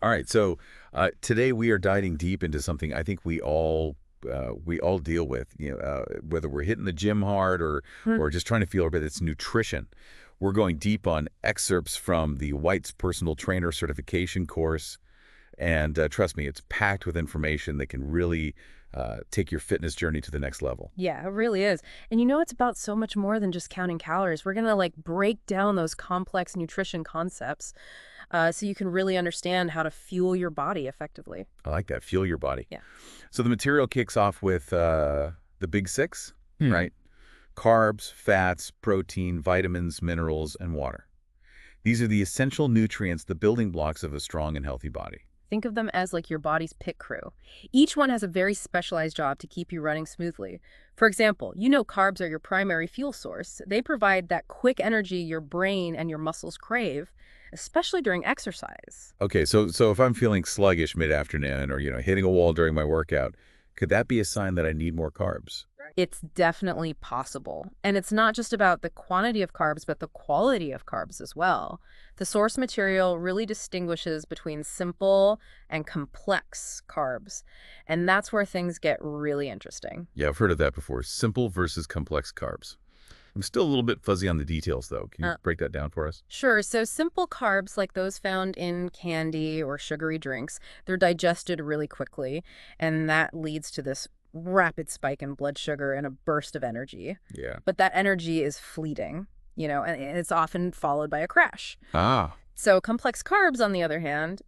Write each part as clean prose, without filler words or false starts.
All right, so today we are diving deep into something I think we all deal with. Whether we're hitting the gym hard Hmm. or just trying to feel our bit. It's nutrition. We're going deep on excerpts from the White's Personal Trainer Certification course, and trust me, it's packed with information that can really take your fitness journey to the next level. Yeah, it really is. And it's about so much more than just counting calories. We're going to break down those complex nutrition concepts so you can really understand how to fuel your body effectively. I like that. Fuel your body. Yeah. So the material kicks off with the big six, Hmm. right? Carbs, fats, protein, vitamins, minerals, and water. These are the essential nutrients, the building blocks of a strong and healthy body. Think of them as your body's pit crew. Each one has a very specialized job to keep you running smoothly. For example, carbs are your primary fuel source. They provide that quick energy your brain and your muscles crave, especially during exercise. Okay, so if I'm feeling sluggish mid-afternoon or, hitting a wall during my workout, could that be a sign that I need more carbs? It's definitely possible. And it's not just about the quantity of carbs, but the quality of carbs as well. The source material really distinguishes between simple and complex carbs. And that's where things get really interesting. Yeah, I've heard of that before. Simple versus complex carbs. I'm still a little bit fuzzy on the details, though. Can you Uh, break that down for us? sure, so simple carbs like those found in candy or sugary drinks, they're digested really quickly, and that leads to this rapid spike in blood sugar and a burst of energy. Yeah. But that energy is fleeting, and it's often followed by a crash. Ah, So complex carbs, on the other hand,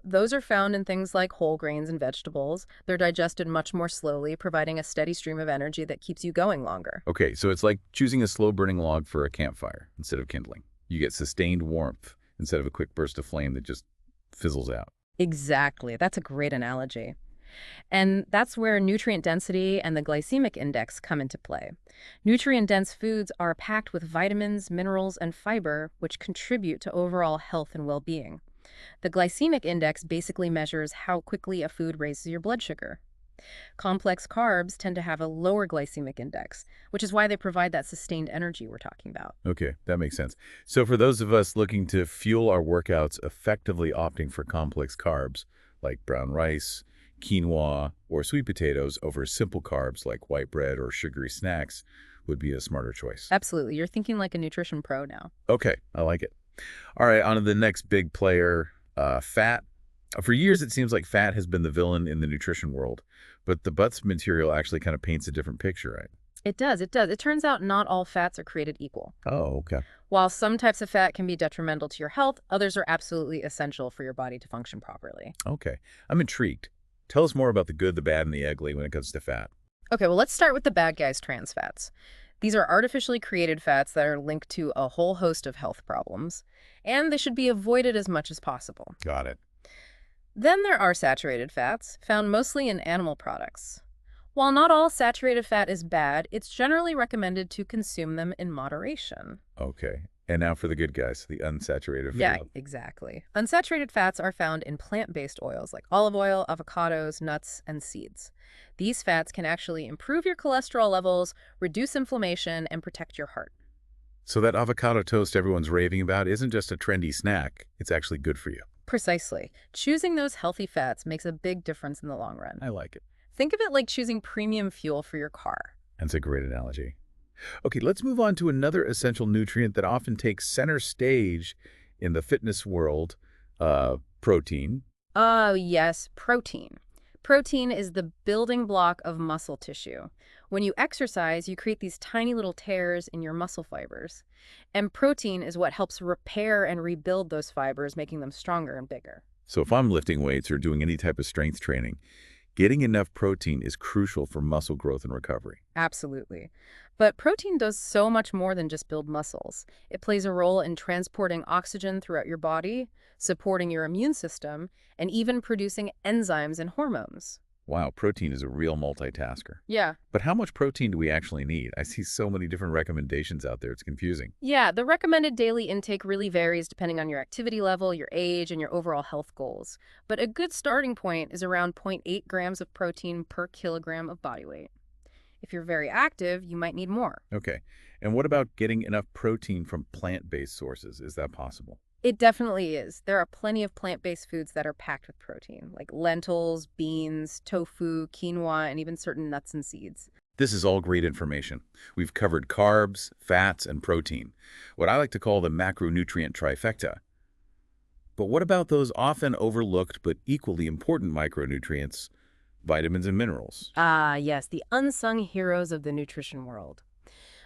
those are found in things like whole grains and vegetables. They're digested much more slowly, providing a steady stream of energy that keeps you going longer. okay. So it's like choosing a slow-burning log for a campfire instead of kindling. You get sustained warmth instead of a quick burst of flame that just fizzles out. Exactly. That's a great analogy. And that's where nutrient density and the glycemic index come into play. Nutrient-dense foods are packed with vitamins, minerals, and fiber, which contribute to overall health and well-being. The glycemic index basically measures how quickly a food raises your blood sugar. Complex carbs tend to have a lower glycemic index, which is why they provide that sustained energy we're talking about. Okay, that makes sense. So for those of us looking to fuel our workouts effectively opting for complex carbs like brown rice, quinoa, or sweet potatoes over simple carbs like white bread or sugary snacks would be a smarter choice. Absolutely. You're thinking like a nutrition pro now. Okay, I like it. All right, on to the next big player, fat. For years, it seems like fat has been the villain in the nutrition world, but the Butts material actually kind of paints a different picture, right? It does. It does. It turns out not all fats are created equal. Oh, okay. While some types of fat can be detrimental to your health, others are absolutely essential for your body to function properly. Okay. I'm intrigued. Tell us more about the good, the bad, and the ugly when it comes to fat. Okay, well, let's start with the bad guys, trans fats. These are artificially created fats that are linked to a whole host of health problems, and they should be avoided as much as possible. Got it. Then there are saturated fats, found mostly in animal products. While not all saturated fat is bad, it's generally recommended to consume them in moderation. Okay. And now for the good guys, the unsaturated Yeah, fat. exactly. Unsaturated fats are found in plant-based oils like olive oil, avocados, nuts, and seeds. These fats can actually improve your cholesterol levels, reduce inflammation, and protect your heart. So that avocado toast everyone's raving about isn't just a trendy snack. It's actually good for you. Precisely. Choosing those healthy fats makes a big difference in the long run. I like it. Think of it like choosing premium fuel for your car. That's a great analogy. Okay, let's move on to another essential nutrient that often takes center stage in the fitness world, protein. Oh, yes, protein. Protein is the building block of muscle tissue. When you exercise, you create these tiny little tears in your muscle fibers. And protein is what helps repair and rebuild those fibers, making them stronger and bigger. So if I'm lifting weights or doing any type of strength training, getting enough protein is crucial for muscle growth and recovery. Absolutely. But protein does so much more than just build muscles. It plays a role in transporting oxygen throughout your body, supporting your immune system, and even producing enzymes and hormones. Wow, protein is a real multitasker. Yeah. But how much protein do we actually need? I see so many different recommendations out there. It's confusing. Yeah, the recommended daily intake really varies depending on your activity level, your age, and your overall health goals. But a good starting point is around zero point 0.8 grams of protein per kilogram of body weight. If you're very active, you might need more. Okay. And what about getting enough protein from plant-based sources? Is that possible? It definitely is. There are plenty of plant-based foods that are packed with protein, like lentils, beans, tofu, quinoa, and even certain nuts and seeds. This is all great information. We've covered carbs, fats, and protein, what I like to call the macronutrient trifecta. But what about those often overlooked but equally important micronutrients, vitamins and minerals? Ah, yes, the unsung heroes of the nutrition world.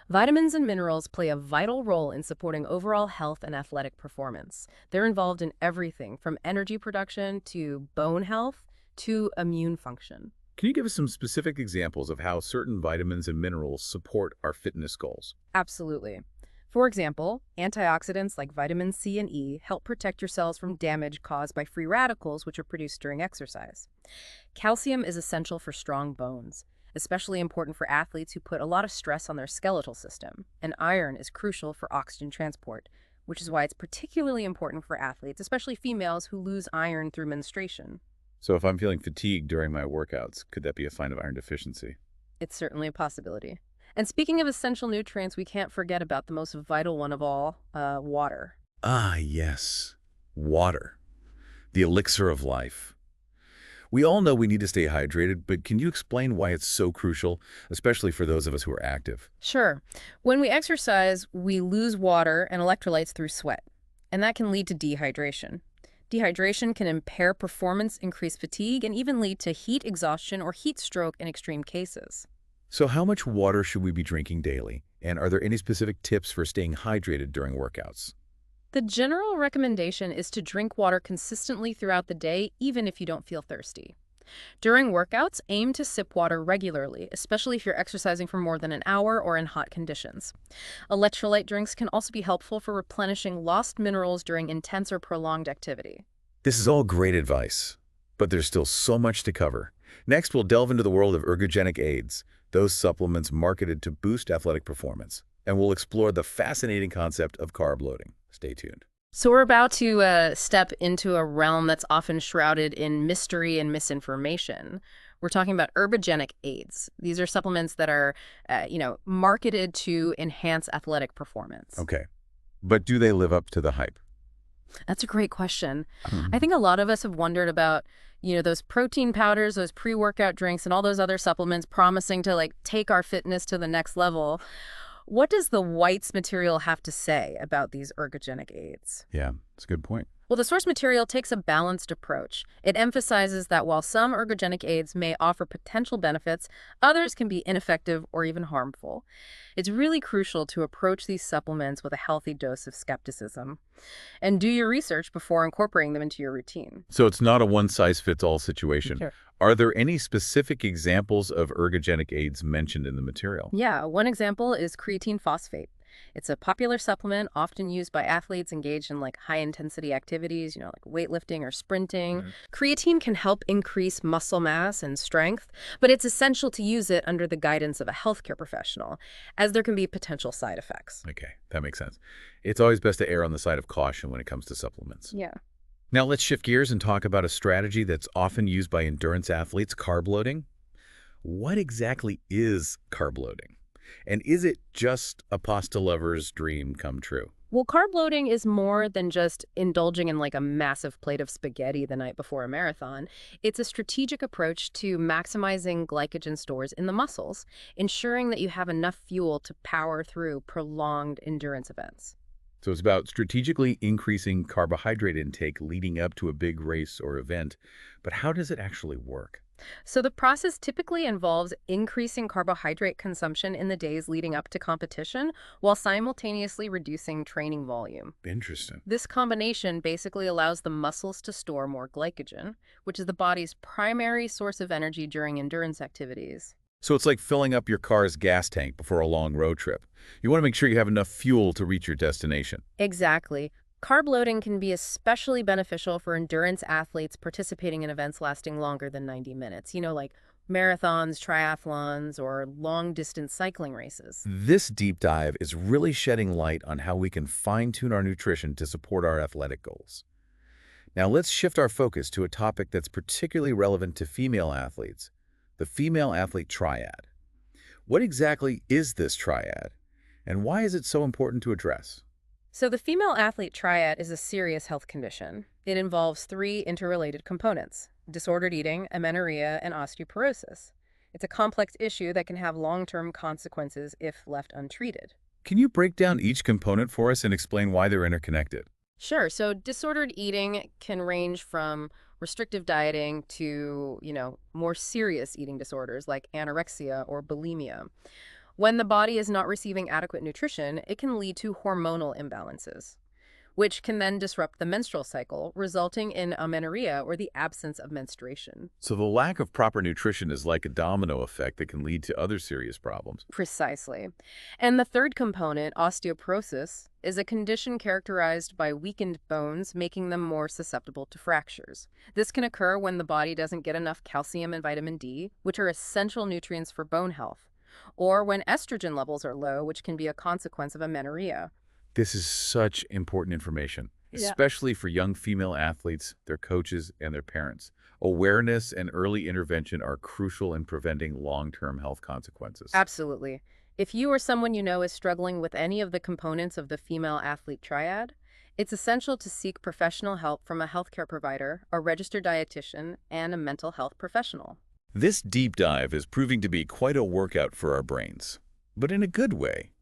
Vitamins and minerals play a vital role in supporting overall health and athletic performance. They're involved in everything from energy production to bone health to immune function. Can you give us some specific examples of how certain vitamins and minerals support our fitness goals? Absolutely. For example, antioxidants like vitamin C and E help protect your cells from damage caused by free radicals, which are produced during exercise. Calcium is essential for strong bones, especially important for athletes who put a lot of stress on their skeletal system. And iron is crucial for oxygen transport, which is why it's particularly important for athletes, especially females who lose iron through menstruation. So if I'm feeling fatigued during my workouts, could that be a sign of iron deficiency? It's certainly a possibility. And speaking of essential nutrients, we can't forget about the most vital one of all, water. Ah, yes. Water, the elixir of life. We all know we need to stay hydrated, but can you explain why it's so crucial, especially for those of us who are active? Sure. When we exercise, we lose water and electrolytes through sweat, and that can lead to dehydration. Dehydration can impair performance, increase fatigue, and even lead to heat exhaustion or heat stroke in extreme cases. So how much water should we be drinking daily? And are there any specific tips for staying hydrated during workouts? The general recommendation is to drink water consistently throughout the day, even if you don't feel thirsty. During workouts, aim to sip water regularly, especially if you're exercising for more than an hour or in hot conditions. Electrolyte drinks can also be helpful for replenishing lost minerals during intense or prolonged activity. This is all great advice, but there's still so much to cover. Next, we'll delve into the world of ergogenic aids, those supplements marketed to boost athletic performance, and we'll explore the fascinating concept of carb loading. Stay tuned. So we're about to step into a realm that's often shrouded in mystery and misinformation. We're talking about ergogenic aids. These are supplements that are, marketed to enhance athletic performance. Okay, but do they live up to the hype? That's a great question. I Mhm. think a lot of us have wondered about, those protein powders, those pre-workout drinks, and all those other supplements promising to take our fitness to the next level. What does the White's material have to say about these ergogenic aids? Yeah, that's a good point. Well, the source material takes a balanced approach. It emphasizes that while some ergogenic aids may offer potential benefits, others can be ineffective or even harmful. It's really crucial to approach these supplements with a healthy dose of skepticism and do your research before incorporating them into your routine. So it's not a one-size-fits-all situation. Sure. Are there any specific examples of ergogenic aids mentioned in the material? Yeah, one example is creatine phosphate. It's a popular supplement often used by athletes engaged in high intensity activities, like weightlifting or sprinting. Creatine can help increase muscle mass and strength, but it's essential to use it under the guidance of a healthcare professional, as there can be potential side effects. Okay, that makes sense. It's always best to err on the side of caution when it comes to supplements. Yeah. Now let's shift gears and talk about a strategy that's often used by endurance athletes, carb loading. What exactly is carb loading? And is it just a pasta lover's dream come true? Well, carb loading is more than just indulging in a massive plate of spaghetti the night before a marathon. It's a strategic approach to maximizing glycogen stores in the muscles, ensuring that you have enough fuel to power through prolonged endurance events. So it's about strategically increasing carbohydrate intake leading up to a big race or event. But how does it actually work? So the process typically involves increasing carbohydrate consumption in the days leading up to competition while simultaneously reducing training volume. Interesting. This combination basically allows the muscles to store more glycogen, which is the body's primary source of energy during endurance activities. So it's like filling up your car's gas tank before a long road trip. You want to make sure you have enough fuel to reach your destination. Exactly. Carb loading can be especially beneficial for endurance athletes participating in events lasting longer than 90 minutes, like marathons, triathlons, or long-distance cycling races. This deep dive is really shedding light on how we can fine-tune our nutrition to support our athletic goals. Now let's shift our focus to a topic that's particularly relevant to female athletes, the female athlete triad. What exactly is this triad, and why is it so important to address? So the female athlete triad is a serious health condition. It involves three interrelated components: disordered eating, amenorrhea, and osteoporosis. It's a complex issue that can have long-term consequences if left untreated. Can you break down each component for us and explain why they're interconnected? Sure. So disordered eating can range from restrictive dieting to, more serious eating disorders like anorexia or bulimia. When the body is not receiving adequate nutrition, it can lead to hormonal imbalances, which can then disrupt the menstrual cycle, resulting in amenorrhea or the absence of menstruation. So the lack of proper nutrition is like a domino effect that can lead to other serious problems. Precisely. And the third component, osteoporosis, is a condition characterized by weakened bones, making them more susceptible to fractures. This can occur when the body doesn't get enough calcium and vitamin D, which are essential nutrients for bone health, or when estrogen levels are low, which can be a consequence of amenorrhea. This is such important information, Yeah. especially for young female athletes, their coaches, and their parents. Awareness and early intervention are crucial in preventing long-term health consequences. Absolutely. If you or someone you know is struggling with any of the components of the female athlete triad, it's essential to seek professional help from a healthcare provider, a registered dietitian, and a mental health professional. This deep dive is proving to be quite a workout for our brains, but in a good way.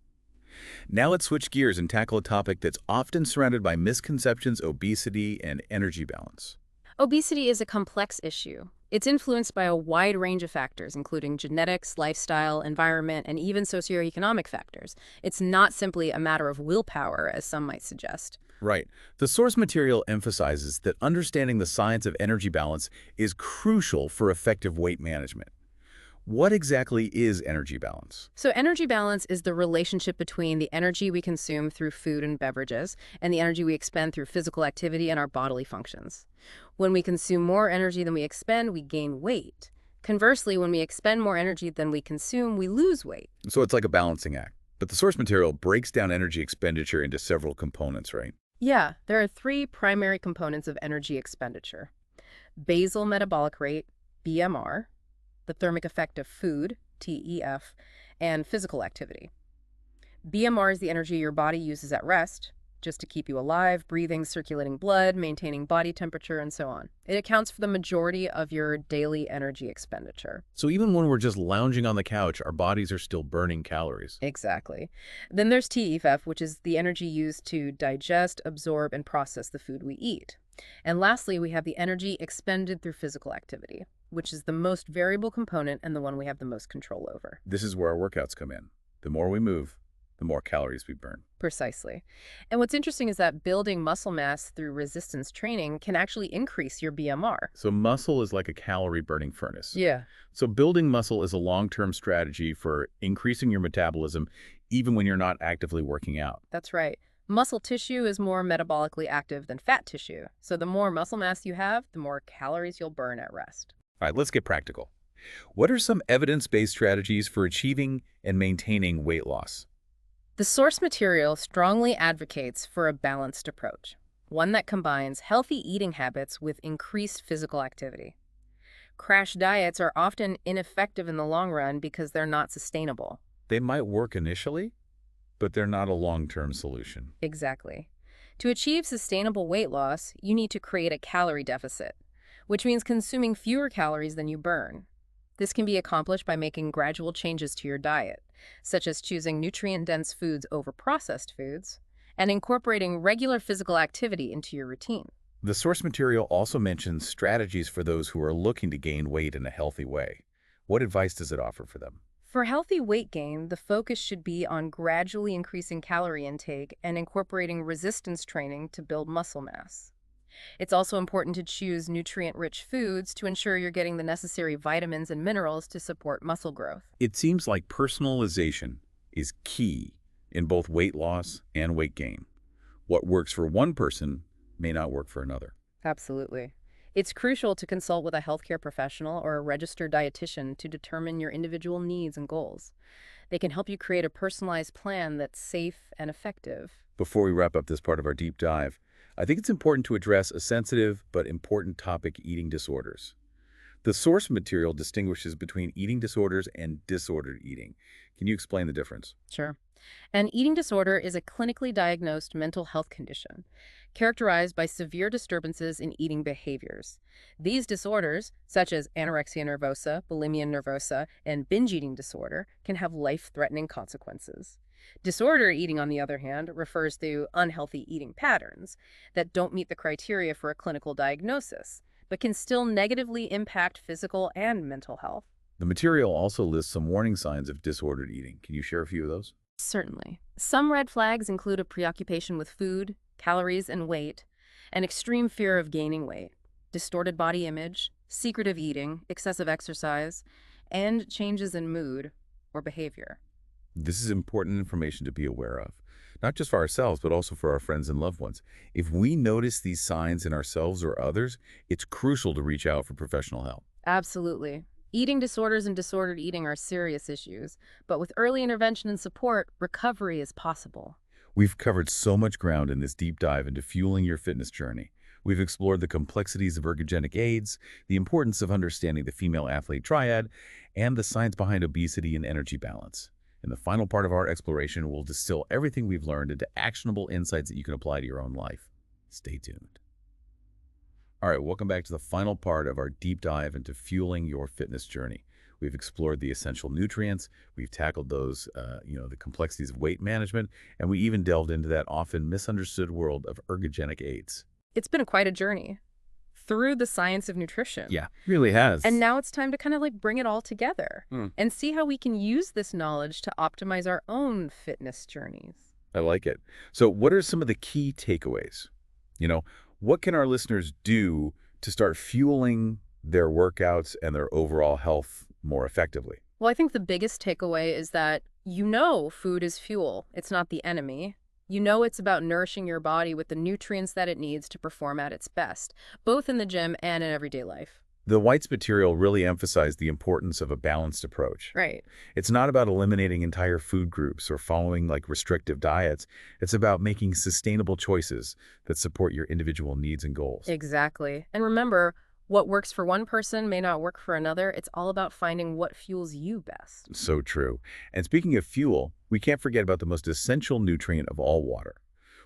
Now let's switch gears and tackle a topic that's often surrounded by misconceptions: obesity and energy balance. Obesity is a complex issue. It's influenced by a wide range of factors, including genetics, lifestyle, environment, and even socioeconomic factors. It's not simply a matter of willpower, as some might suggest. Right. The source material emphasizes that understanding the science of energy balance is crucial for effective weight management. What exactly is energy balance? So energy balance is the relationship between the energy we consume through food and beverages and the energy we expend through physical activity and our bodily functions. When we consume more energy than we expend, we gain weight. Conversely, when we expend more energy than we consume, we lose weight. So it's like a balancing act. But the source material breaks down energy expenditure into several components, right? Yeah, there are three primary components of energy expenditure: basal metabolic rate, BMR, the thermic effect of food, TEF, and physical activity. BMR is the energy your body uses at rest, just to keep you alive, breathing, circulating blood, maintaining body temperature, and so on. It accounts for the majority of your daily energy expenditure. So even when we're just lounging on the couch, our bodies are still burning calories. Exactly. Then there's TEF, which is the energy used to digest, absorb, and process the food we eat. And lastly, we have the energy expended through physical activity, which is the most variable component and the one we have the most control over. This is where our workouts come in. The more we move, the more calories we burn. Precisely. And what's interesting is that building muscle mass through resistance training can actually increase your BMR. So muscle is like a calorie-burning furnace. Yeah. So building muscle is a long-term strategy for increasing your metabolism even when you're not actively working out. That's right. Muscle tissue is more metabolically active than fat tissue. So the more muscle mass you have, the more calories you'll burn at rest. All right, let's get practical. What are some evidence-based strategies for achieving and maintaining weight loss? The source material strongly advocates for a balanced approach, one that combines healthy eating habits with increased physical activity. Crash diets are often ineffective in the long run because they're not sustainable. They might work initially, but they're not a long-term solution. Exactly. To achieve sustainable weight loss, you need to create a calorie deficit, which means consuming fewer calories than you burn. This can be accomplished by making gradual changes to your diet, such as choosing nutrient-dense foods over processed foods, and incorporating regular physical activity into your routine. The source material also mentions strategies for those who are looking to gain weight in a healthy way. What advice does it offer for them? For healthy weight gain, the focus should be on gradually increasing calorie intake and incorporating resistance training to build muscle mass. It's also important to choose nutrient-rich foods to ensure you're getting the necessary vitamins and minerals to support muscle growth. It seems like personalization is key in both weight loss and weight gain. What works for one person may not work for another. Absolutely. It's crucial to consult with a healthcare professional or a registered dietitian to determine your individual needs and goals. They can help you create a personalized plan that's safe and effective. Before we wrap up this part of our deep dive, I think it's important to address a sensitive but important topic: eating disorders. The source material distinguishes between eating disorders and disordered eating. Can you explain the difference? Sure. An eating disorder is a clinically diagnosed mental health condition characterized by severe disturbances in eating behaviors. These disorders, such as anorexia nervosa, bulimia nervosa, and binge eating disorder, can have life-threatening consequences. Disorder eating, on the other hand, refers to unhealthy eating patterns that don't meet the criteria for a clinical diagnosis, but can still negatively impact physical and mental health. The material also lists some warning signs of disordered eating. Can you share a few of those? Certainly. Some red flags include a preoccupation with food, calories, and weight, an extreme fear of gaining weight, distorted body image, secretive eating, excessive exercise, and changes in mood or behavior. This is important information to be aware of, not just for ourselves, but also for our friends and loved ones. If we notice these signs in ourselves or others, it's crucial to reach out for professional help. Absolutely. Eating disorders and disordered eating are serious issues, but with early intervention and support, recovery is possible. We've covered so much ground in this deep dive into fueling your fitness journey. We've explored the complexities of ergogenic aids, the importance of understanding the female athlete triad, and the science behind obesity and energy balance. In the final part of our exploration, we'll distill everything we've learned into actionable insights that you can apply to your own life. Stay tuned. All right, welcome back to the final part of our deep dive into fueling your fitness journey. We've explored the essential nutrients, we've tackled those, the complexities of weight management, and we even delved into that often misunderstood world of ergogenic aids. It's been quite a journey through the science of nutrition. Yeah, really has. And now it's time to kind of like bring it all together Hmm. and see how we can use this knowledge to optimize our own fitness journeys. I like it. So what are some of the key takeaways? What can our listeners do to start fueling their workouts and their overall health more effectively? Well, I think the biggest takeaway is that food is fuel. It's not the enemy. It's about nourishing your body with the nutrients that it needs to perform at its best, both in the gym and in everyday life. The White's material really emphasized the importance of a balanced approach. Right. It's not about eliminating entire food groups or following restrictive diets. It's about making sustainable choices that support your individual needs and goals. Exactly. And remember, what works for one person may not work for another. It's all about finding what fuels you best. So true. And speaking of fuel, we can't forget about the most essential nutrient of all, water.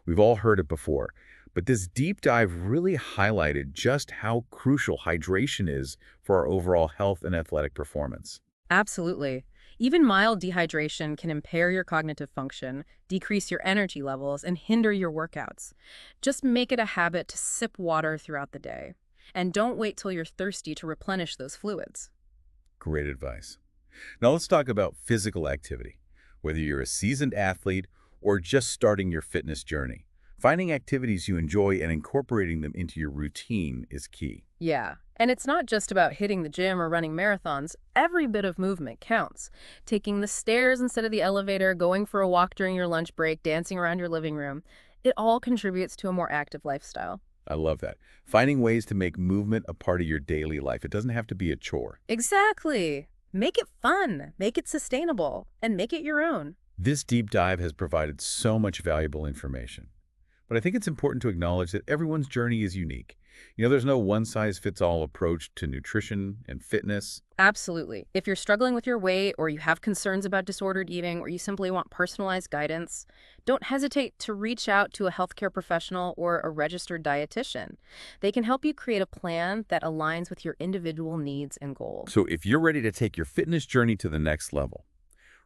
We've all heard it before, but this deep dive really highlighted just how crucial hydration is for our overall health and athletic performance. Absolutely. Even mild dehydration can impair your cognitive function, decrease your energy levels, and hinder your workouts. Just make it a habit to sip water throughout the day. And don't wait till you're thirsty to replenish those fluids. Great advice. Now let's talk about physical activity. Whether you're a seasoned athlete or just starting your fitness journey, finding activities you enjoy and incorporating them into your routine is key. Yeah, and it's not just about hitting the gym or running marathons. Every bit of movement counts. Taking the stairs instead of the elevator, going for a walk during your lunch break, dancing around your living room, it all contributes to a more active lifestyle. I love that. Finding ways to make movement a part of your daily life. It doesn't have to be a chore. Exactly. Make it fun, make it sustainable, and make it your own. This deep dive has provided so much valuable information. But I think it's important to acknowledge that everyone's journey is unique. There's no one-size-fits-all approach to nutrition and fitness. Absolutely. If you're struggling with your weight, or you have concerns about disordered eating, or you simply want personalized guidance, don't hesitate to reach out to a healthcare professional or a registered dietitian. They can help you create a plan that aligns with your individual needs and goals. So if you're ready to take your fitness journey to the next level,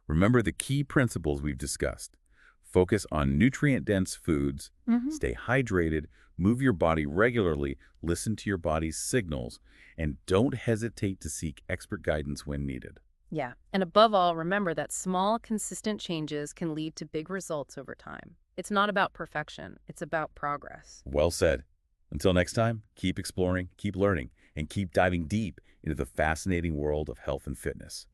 remember the key principles we've discussed. Focus on nutrient-dense foods, stay hydrated, move your body regularly, listen to your body's signals, and don't hesitate to seek expert guidance when needed. Yeah, and above all, remember that small, consistent changes can lead to big results over time. It's not about perfection, it's about progress. Well said. Until next time, keep exploring, keep learning, and keep diving deep into the fascinating world of health and fitness.